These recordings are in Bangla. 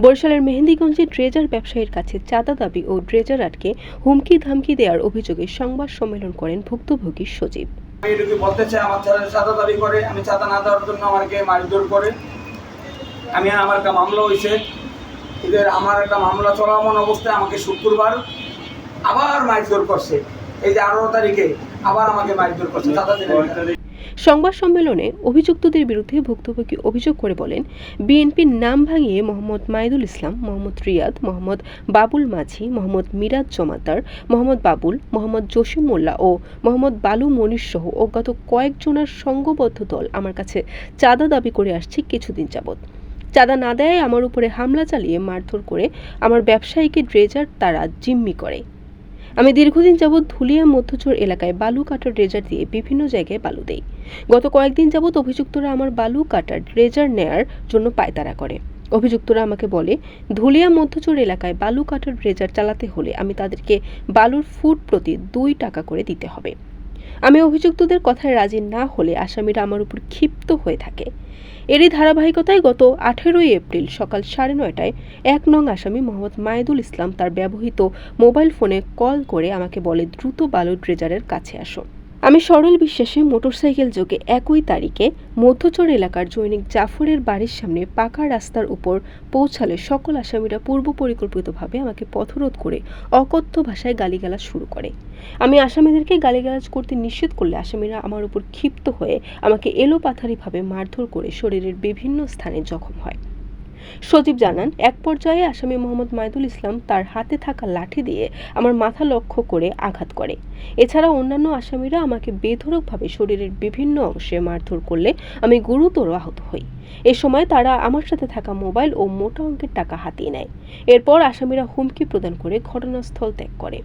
বরিশালের মেহেন্দিগঞ্জে ড্রেজার ব্যবসায়ীর কাছে চাঁদা দাবি ও ড্রেজার আটকে হুমকি ধামকি দেওয়ার অভিযোগে সংবাদ সম্মেলন করেন ভুক্তভোগী সজীব। বলতে চাই, আমার চাঁদা দাবি করে, আমি চাঁদা না দেওয়ার জন্য আমাকে মারধর করে। আমার একটা মামলা হয়েছে, আমার একটা মামলা চলমান অবস্থায় আমাকে শুক্রবার আবার মারধর করছে। এই যে 18 তারিখে আবার আমাকে মারধর করছে চাঁদা দিলে। সংবাদ সম্মেলনে অভিযুক্তদের বিরুদ্ধে ভুক্তভোগী অভিযোগ করে বলেন, বিএনপির নাম ভাঙিয়ে মোহাম্মদ মাইদুল ইসলাম, মোহাম্মদ রিয়াদ, মোহাম্মদ বাবুল মাঝি, মোহাম্মদ মিরাজ জমাদার, মোহাম্মদ বাবুল, মোহাম্মদ জসিম মোল্লা ও মোহাম্মদ বালু মনির সহ অজ্ঞাত কয়েকজনের সংঘবদ্ধ দল আমার কাছে চাঁদা দাবি করে আসছে কিছুদিন যাবৎ। চাঁদা না দেয় আমার উপরে হামলা চালিয়ে মারধর করে আমার ব্যবসায়ীকে ড্রেজার তারা জিম্মি করে। আমি দীর্ঘদিন যাবৎ ধুলিয়া মধ্যচর এলাকায় বালু কাটার ড্রেজার দিয়ে বিভিন্ন জায়গায় বালু দেই। গত কয়েকদিন যাবৎ অভিযুক্তরা আমার বালু কাটার ড্রেজার নেয়ার জন্য পায়তারা করে। অভিযুক্তরা আমাকে বলে, ধুলিয়া মধ্যচর এলাকায় বালু কাটার ড্রেজার চালাতে হলে আমি তাদেরকে বালুর ফুট প্রতি 2 টাকা করে দিতে হবে। আমি অভিযুক্তদের কথায় রাজি না হলে আসামিরা আমার উপর ক্ষিপ্ত হয়ে থাকে। এরই ধারাবাহিকতায় গত 18 এপ্রিল সকাল 9:30টায় 1 নং আসামি মোহাম্মদ মাইদুল ইসলাম তার ব্যবহৃত মোবাইল ফোনে কল করে আমাকে বলে, দ্রুত বালু ড্রেজারের কাছে আসো। আমি সরল বিশ্বাসে মোটরসাইকেল যোগে একই তারিখে মধ্যচর এলাকার জৈনিক জাফরের বাড়ির সামনে পাকা রাস্তার উপর পৌঁছালে সকল আসামিরা পূর্ব পরিকল্পিতভাবে আমাকে পথরোধ করে অকথ্য ভাষায় গালিগালাজ শুরু করে। আমি আসামিদেরকে গালিগালাজ করতে নিষেধ করলে আসামিরা আমার উপর ক্ষিপ্ত হয়ে আমাকে এলোপাথারিভাবে মারধর করে শরীরের বিভিন্ন স্থানে জখম হয়। সজীব জানান, এক পর্যায়ে আসামি মোহাম্মদ মাইদুল ইসলাম তার হাতে থাকা লাঠি দিয়ে আমার মাথা লক্ষ্য করে আঘাত করে। এছাড়া অন্যান্য আসামিরা আমাকে বেধড়কভাবে শরীরের বিভিন্ন অংশে মারধর করলে আমি গুরুতর আহত হই। এ সময় তারা আমার সাথে থাকা মোবাইল ও মোটা অঙ্কের টাকা হাতিয়ে নেয়। এরপর আসামিরা হুমকি প্রদান করে ঘটনাস্থল ত্যাগ করে।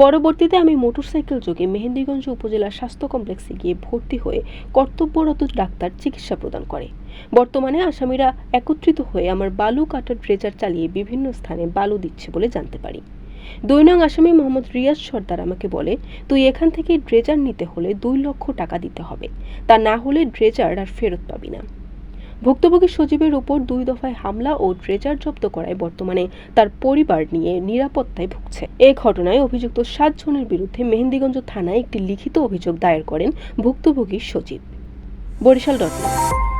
পরবর্তীতে আমি মোটরসাইকেল যোগে মেহেন্দিগঞ্জ উপজেলা স্বাস্থ্য কমপ্লেক্সে গিয়ে ভর্তি হয়ে কর্তব্যরত ডাক্তার চিকিৎসা প্রদান করে। বর্তমানে আসামিরা একত্রিত হয়ে আমার বালু কাটার ড্রেজার চালিয়ে বিভিন্ন স্থানে বালু দিচ্ছে বলে জানতে পারি। 2 নং আসামি মোহাম্মদ রিয়াজ সর্দার আমাকে বলে, তুই এখান থেকে ড্রেজার নিতে হলে 2 লক্ষ টাকা দিতে হবে, তা না হলে ড্রেজার আর ফেরত পাবি না। ভুক্তভোগী সজীবের উপর 2 দফায় হামলা ও ড্রেজার জব্দ করায় বর্তমানে তার পরিবার নিয়ে নিরাপত্তায় ভুগছে। এই ঘটনায় অভিযুক্ত 7 জনের বিরুদ্ধে মেহেন্দিগঞ্জ থানায় একটি লিখিত অভিযোগ দায়ের করেন ভুক্তভোগী সজীব। বরিশাল.net